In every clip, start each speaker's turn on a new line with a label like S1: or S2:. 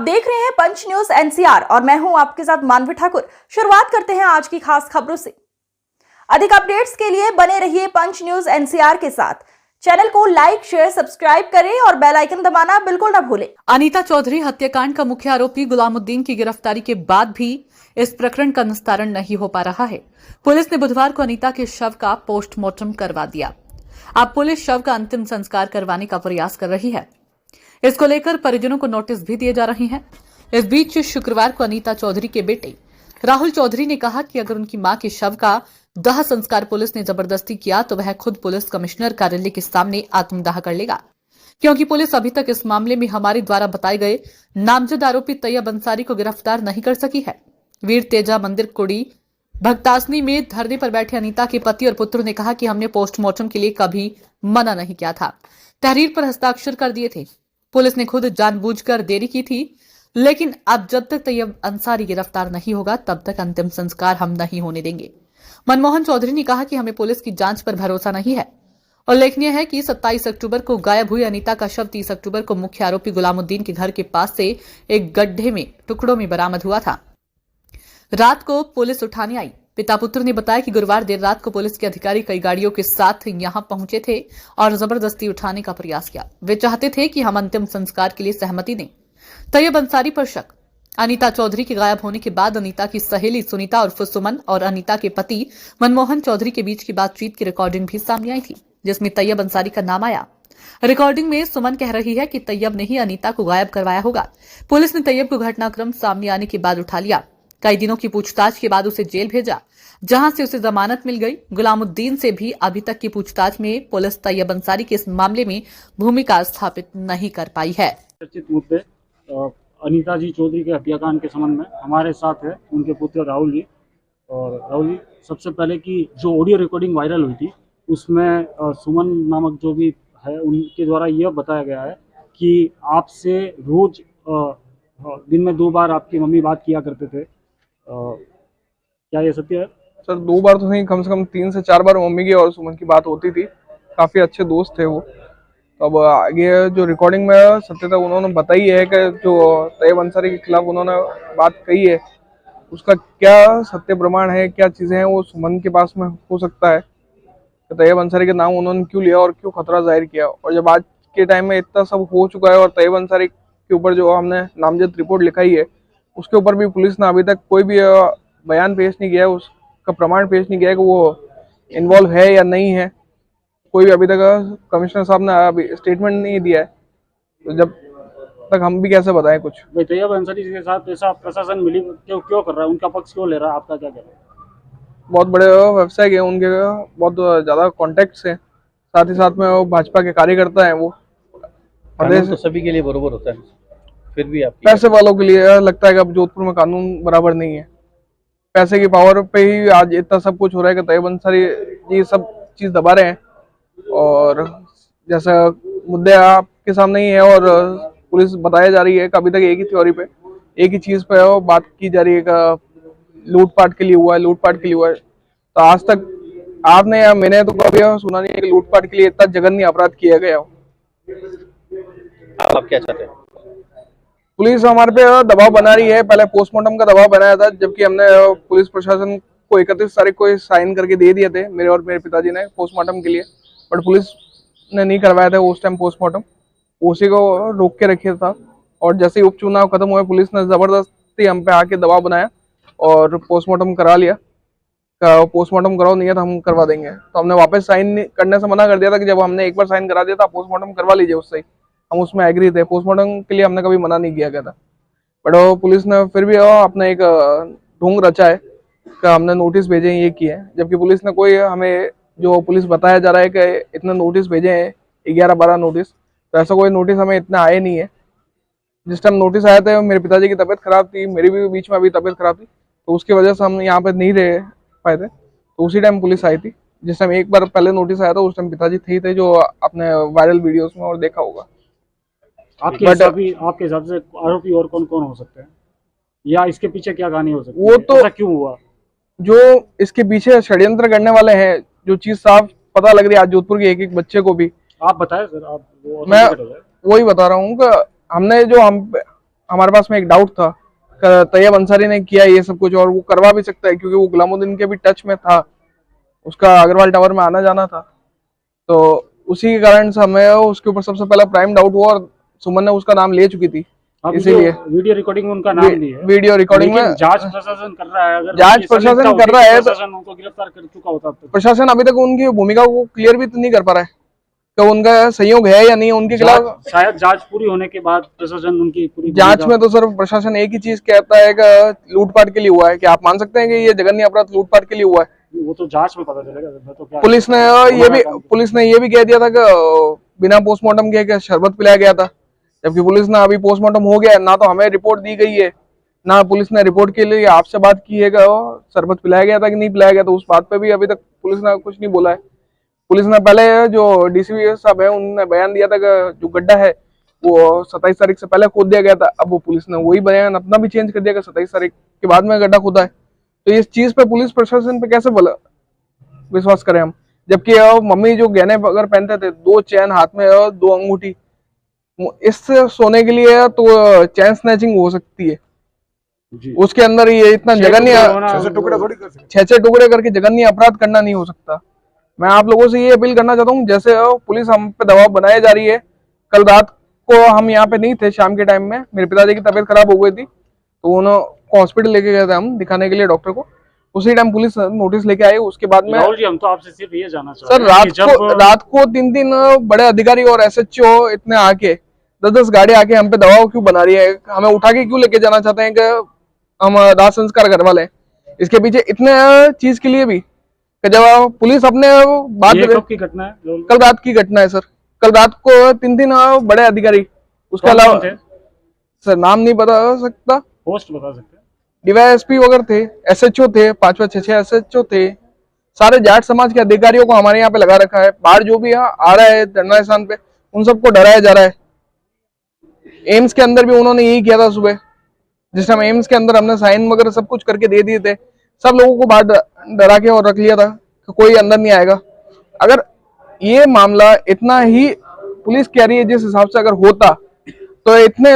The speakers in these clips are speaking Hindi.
S1: देख रहे हैं पंच न्यूज एनसीआर और मैं हूं आपके साथ मानवी ठाकुर। शुरुआत करते हैं आज की खास खबरों से। अधिक अपडेट्स के लिए बने रहिए पंच न्यूज एनसीआर के साथ। चैनल को लाइक, शेयर, सब्सक्राइब करें और बेल आइकन दबाना बिल्कुल न भूलें।
S2: अनीता चौधरी हत्याकांड का मुख्य आरोपी गुलामुद्दीन की गिरफ्तारी के बाद भी इस प्रकरण का निस्तारण नहीं हो पा रहा है। पुलिस ने बुधवार को अनीता के शव का पोस्टमार्टम करवा दिया। अब पुलिस शव का अंतिम संस्कार करवाने का प्रयास कर रही है। इसको लेकर परिजनों को नोटिस भी दिए जा रहे हैं। इस बीच शुक्रवार को अनीता चौधरी के बेटे राहुल चौधरी ने कहा कि अगर उनकी मां के शव का दाह संस्कार पुलिस ने जबरदस्ती किया तो वह खुद पुलिस कमिश्नर कार्यालय के सामने आत्मदाह कर लेगा, क्योंकि पुलिस अभी तक इस मामले में हमारे द्वारा बताए गए नामजद आरोपी तैयब अंसारी को गिरफ्तार नहीं कर सकी है। वीर तेजा मंदिर कुड़ी भक्तासनी में धरने पर बैठे अनीता के पति और पुत्र ने कहा कि हमने पोस्टमार्टम के लिए कभी मना नहीं किया था, तहरीर पर हस्ताक्षर कर दिए थे। पुलिस ने खुद जानबूझकर देरी की थी, लेकिन अब जब तक तैयब अंसारी गिरफ्तार नहीं होगा तब तक अंतिम संस्कार हम नहीं होने देंगे। मनमोहन चौधरी ने कहा कि हमें पुलिस की जांच पर भरोसा नहीं है। उल्लेखनीय है कि 27 अक्टूबर को गायब हुई अनीता का शव 30 अक्टूबर को मुख्य आरोपी गुलामुद्दीन के घर के पास से एक गड्ढे में टुकड़ों में बरामद हुआ था। रात को पुलिस उठाने आई। पिता पुत्र ने बताया कि गुरुवार देर रात को पुलिस के अधिकारी कई गाड़ियों के साथ यहां पहुंचे थे और जबरदस्ती उठाने का प्रयास किया। वे चाहते थे कि हम अंतिम संस्कार के लिए सहमति दें। तैयब अंसारी पर शक। अनीता चौधरी के गायब होने के बाद अनीता की सहेली सुनीता उर्फ सुमन और अनीता के पति मनमोहन चौधरी के बीच की बातचीत की रिकॉर्डिंग भी सामने आई थी, जिसमें तैयब अंसारी का नाम आया। रिकॉर्डिंग में सुमन कह रही है कि तैयब ने ही अनीता को गायब करवाया होगा। पुलिस ने तैयब को घटनाक्रम सामने आने के बाद उठा लिया। कई दिनों की पूछताछ के बाद उसे जेल भेजा, जहां से उसे जमानत मिल गई। गुलामुद्दीन से भी अभी तक की पूछताछ में पुलिस तैयब अंसारी के इस मामले में भूमिका स्थापित नहीं कर पाई है।
S3: निश्चित रूप से अनीता जी चौधरी के हत्याकांड के संबंध में हमारे साथ है उनके पुत्र राहुल जी। और राहुल जी, सबसे पहले की जो ऑडियो रिकॉर्डिंग वायरल हुई थी उसमें सुमन नामक जो भी है उनके द्वारा यह बताया गया है कि आपसे रोज दिन में 2 बार आपकी मम्मी बात किया करते थे। क्या ये सत्य है?
S4: सर 2 बार तो नहीं, कम से कम 3 से 4 बार मम्मी की और सुमन की बात होती थी। काफ़ी अच्छे दोस्त थे वो। तो अब आगे जो रिकॉर्डिंग में सत्यता उन्होंने बताई है कि जो तैयब अंसारी के खिलाफ उन्होंने बात कही है उसका क्या सत्य प्रमाण है, क्या चीज़ें हैं वो सुमन के पास में हो सकता है। तो तैयब अंसारी के नाम उन्होंने क्यों लिया और क्यों खतरा जाहिर किया। और जब आज के टाइम में इतना सब हो चुका है और तैयब अंसारी के ऊपर जो हमने नामजद रिपोर्ट लिखाई है उसके ऊपर भी पुलिस ने अभी तक कोई भी बयान पेश नहीं किया है, उसका प्रमाण पेश नहीं किया है कि वो इन्वॉल्व है या नहीं है। कोई भी अभी तक कमिश्नर साहब ने अभी स्टेटमेंट नहीं दिया है, तो जब तक हम भी कैसे बताएं कुछ।
S3: भाई तैयब अंसारी के साथ ऐसा प्रशासन मिली क्यों कर रहा है, उनका पक्ष क्यों ले रहा है, आपका क्या कहना है?
S4: बहुत बड़े व्यवसाय के उनके बहुत ज़्यादा कॉन्टेक्ट्स हैं, साथ ही साथ में वो भाजपा के कार्यकर्ता हैं। वो
S5: कानून तो सभी के लिए बराबर होता है, फिर भी आप
S4: पैसे वालों के लिए लगता है कि अब जोधपुर में कानून बराबर नहीं है। पैसे की पावर पे ही आज इतना सब कुछ हो रहा है कि तैयब अंसारी ये सब चीज़ दबा रहे हैं। और जैसा मुद्दे आपके सामने ही है और पुलिस बताया जा रही है कि अभी तक एक ही थ्योरी पे, एक ही चीज़ पे बात की जा रही है कि लूटपाट के लिए हुआ है, लूटपाट के लिए हुआ है। तो आज तक आपने या मैंने तो कभी सुना नहीं है कि लूटपाट के लिए इतना जघन्य अपराध किया गया हो।
S5: आप क्या चाहते हैं?
S4: पुलिस हमारे पे दबाव बना रही है। पहले पोस्टमार्टम का दबाव बनाया था, जबकि हमने पुलिस प्रशासन को 31 तारीख को साइन करके दे दिए थे, मेरे और मेरे पिताजी ने, पोस्टमार्टम के लिए। बट पुलिस ने नहीं करवाया था उस टाइम पोस्टमार्टम, उसी को रोक के रखे था। और जैसे ही उपचुनाव खत्म हुए पुलिस ने ज़बरदस्ती हम पे आके दबाव बनाया और पोस्टमार्टम करा लिया। पोस्टमार्टम कराओ, नहीं है तो हम करवा देंगे। तो हमने वापस साइन करने से मना कर दिया था कि जब हमने एक बार साइन करा दिया था पोस्टमार्टम करवा लीजिए उससे ही, हम उसमें एग्री थे। पोस्टमार्टम के लिए हमने कभी मना नहीं किया गया था। बट पुलिस ने फिर भी अपना एक ढोंग रचा है कि हमने नोटिस भेजे हैं, ये किए हैं। जबकि पुलिस ने कोई हमें, जो पुलिस बताया जा रहा है कि इतने नोटिस भेजे हैं, 11-12 नोटिस, तो ऐसा कोई नोटिस हमें इतना आए नहीं है। जिस टाइम नोटिस आए थे मेरे पिताजी की तबीयत खराब थी, मेरी भी बीच में अभी तबीयत खराब थी, तो उसकी वजह से हम यहाँ पे नहीं रह पाए थे। तो उसी टाइम पुलिस आई थी। जिस टाइम एक बार पहले नोटिस आया था उस टाइम पिताजी थे, जो आपने वायरल वीडियोस में और देखा होगा।
S3: आपके हिसाब से आरोपी और कौन कौन हो सकते हैं, या इसके पीछे क्या कहानी हो सकती है?
S4: वो तो
S3: ऐसा क्यों हुआ?
S4: जो इसके पीछे षड्यंत्र करने वाले हैं, जो चीज साफ पता लग रही है आज जोधपुर के एक बच्चे को भी।
S3: आप बताएं सर, आप
S4: मैं वही बता रहा हूँ कि हमने जो हमारे पास में एक डाउट था, तैयब अंसारी ने किया ये सब कुछ और वो करवा भी सकता है क्योंकि वो गुलामुद्दीन के भी टच में था, उसका अग्रवाल टावर में आना जाना था, तो उसी के कारण से हमें उसके ऊपर सबसे पहला प्राइम डाउट हुआ और सुमन ने उसका नाम ले चुकी थी, इसीलिए
S3: वीडियो रिकॉर्डिंग में उनका नाम भी है।
S4: वीडियो रिकॉर्डिंग में
S3: जांच प्रशासन कर रहा है, अगर
S4: जांच प्रशासन कर रहा है तो
S3: प्रशासन उनको गिरफ्तार कर चुका होता तो
S4: प्रशासन अभी तक उनकी भूमिका को क्लियर भी तो नहीं कर पा रहा है कि उनका सहयोग है या नहीं उनके खिलाफ।
S3: शायद जांच पूरी होने के बाद प्रशासन उनकी पूरी
S4: जांच में तो सर प्रशासन एक ही चीज कहता है कि लूटपाट के लिए हुआ है। क्या आप मान सकते हैं कि ये जघन्य अपराध लूटपाट के लिए हुआ है?
S3: वो तो जांच में पता चलेगा। मैं तो क्या
S4: पुलिस ने ये भी कह दिया था कि बिना पोस्टमार्टम के शरबत पिलाया गया था, जबकि पुलिस ने अभी पोस्टमार्टम हो गया, ना तो हमें रिपोर्ट दी गई है ना पुलिस ने रिपोर्ट के लिए आपसे बात की है कि शरबत पिलाया गया था कि नहीं पिलाया गया, तो उस बात पे भी अभी तक पुलिस ने कुछ नहीं बोला है। पुलिस ने पहले जो डीसीपी साहब है उन्होंने बयान दिया था कि जो गड्ढा है वो 27 तारीख से पहले खोद दिया गया था, अब वो पुलिस ने वही बयान अपना भी चेंज कर दिया कि 27 तारीख के बाद में गड्ढा खोदा है। तो इस चीज पे पुलिस प्रशासन पे कैसे विश्वास करें हम, जबकि मम्मी जो गहने अगर पहनते थे, 2 चैन हाथ में और 2 अंगूठी, इससे सोने के लिए तो चैन स्नैचिंग हो सकती है, उसके अंदर ये इतना जघन्य 6 टुकड़े करके जघन्य अपराध करना नहीं हो सकता। मैं आप लोगों से ये अपील करना चाहता हूँ, जैसे पुलिस हम पे दबाव बनाई जा रही है। कल रात को हम यहाँ पे नहीं थे, शाम के टाइम में मेरे पिताजी की तबीयत खराब हो गई थी, तो उन्होंने हॉस्पिटल लेके गए थे हम दिखाने के लिए डॉक्टर को, उसी टाइम पुलिस नोटिस लेके आई। उसके बाद में
S3: राहुल जी हम तो आपसे सिर्फ ये जानना चाहते
S4: सर रात को 3 बड़े अधिकारी और SHO इतने आके 10 गाड़ी आके हम पे दबाव क्यों बना रही है, हमें उठा के क्यों लेके जाना चाहते हैं कि हम दाह संस्कार करवा लें? इसके पीछे इतने चीज के लिए भी कि जब पुलिस अपने बात
S3: कब की घटना है?
S4: कल रात की घटना है सर। कल रात को 3 बड़े अधिकारी, उसके अलावा सर नाम नहीं बता सकता,
S3: पोस्ट बता सकते हैं,
S4: DYSP वगैरह थे, SHO थे, 5 6 SHO थे, सारे जाट समाज के अधिकारियों को हमारे यहाँ पे लगा रखा है। बाहर जो भी आ रहा है धरना स्थान पे उन सबको डराया जा रहा है। एम्स के अंदर भी उन्होंने यही किया था सुबह, जिस टाइम एम्स के अंदर हमने साइन वगैरह सब कुछ करके दे दिए थे, सब लोगों को बाहर डरा के और रख लिया था कि कोई अंदर नहीं आएगा। अगर ये मामला इतना ही पुलिस कह रही है जिस हिसाब से अगर होता, तो इतने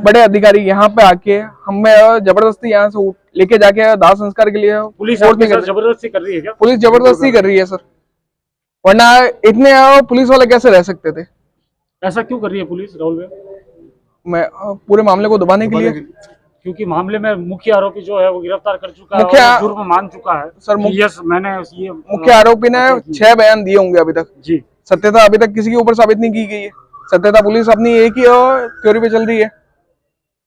S4: बड़े अधिकारी यहाँ पे आके हमें जबरदस्ती यहाँ से लेके जाके दाह संस्कार के लिए
S3: पुलिस जबरदस्ती कर रही है क्या?
S4: पुलिस जबरदस्ती कर रही है सर, वरना इतने पुलिस वाले कैसे रह सकते थे?
S3: ऐसा क्यों कर रही है पुलिस राहुल भाई?
S4: मैं पूरे मामले को दबाने के लिए,
S3: क्योंकि मामले में मुख्य आरोपी जो है वो गिरफ्तार कर चुका
S4: मुख्य
S3: है, जुर्म मान चुका है
S4: सर।
S3: यस, मैंने ये
S4: मुख्य आरोपी ने 6 बयान दिए होंगे अभी तक
S3: जी।
S4: सत्यता अभी तक किसी के ऊपर साबित नहीं की गई है। सत्यता पुलिस अपनी एक ही थ्योरी पे चल रही है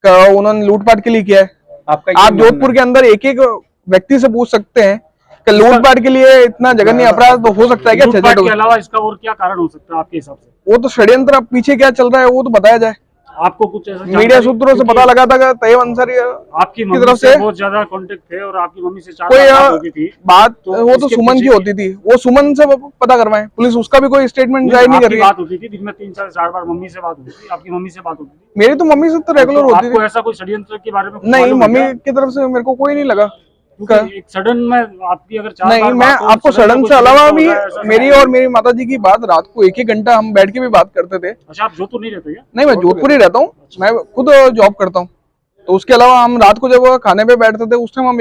S4: कि उन्होंने लूटपाट के लिए किया है। आप जोधपुर के अंदर एक एक व्यक्ति से पूछ सकते हैं कि लूटपाट के लिए इतना जघन्य अपराध तो हो सकता है क्या?
S3: लूटपाट के अलावा इसका और क्या कारण हो सकता है आपके हिसाब से?
S4: वो तो षड्यंत्र, अब पीछे क्या चल रहा है वो तो बताया जाए।
S3: आपको कुछ ऐसा
S4: मीडिया सूत्रों से पता लगा था कि तैयब अंसारी
S3: आपकी
S4: की
S3: मम्मी
S4: तरफ
S3: से
S4: से
S3: बहुत ज्यादा कांटेक्ट थे और आपकी मम्मी से 4
S4: कोई
S3: बात होती थी।
S4: बात
S3: तो
S4: वो तो सुमन की होती थी, वो सुमन से पता करवाएं, पुलिस उसका भी कोई स्टेटमेंट जारी नहीं कर रही है।
S3: बात होती थी दिन में 3 से 4 बार मम्मी से बात होती थी, आपकी मम्मी से बात होती थी?
S4: मेरी तो मम्मी से तो रेगुलर होती थी।
S3: आपको ऐसा कोई षड्यंत्र के बारे में
S4: नहीं, मम्मी की तरफ से मेरे को कोई नहीं लगा।
S3: एक सडन में आपकी अगर 4
S4: नहीं, मैं आपको सडन से अलावा भी मेरी और मेरी माताजी की बात रात को 1-1 घंटा हम बैठ के भी बात करते थे।
S3: अच्छा, आप जोधपुर नहीं रहते क्या?
S4: नहीं, मैं जोधपुर ही रहता हूँ, मैं खुद जॉब करता हूँ, तो उसके अलावा हम रात को जब खाने पे बैठते थे उस टाइम हम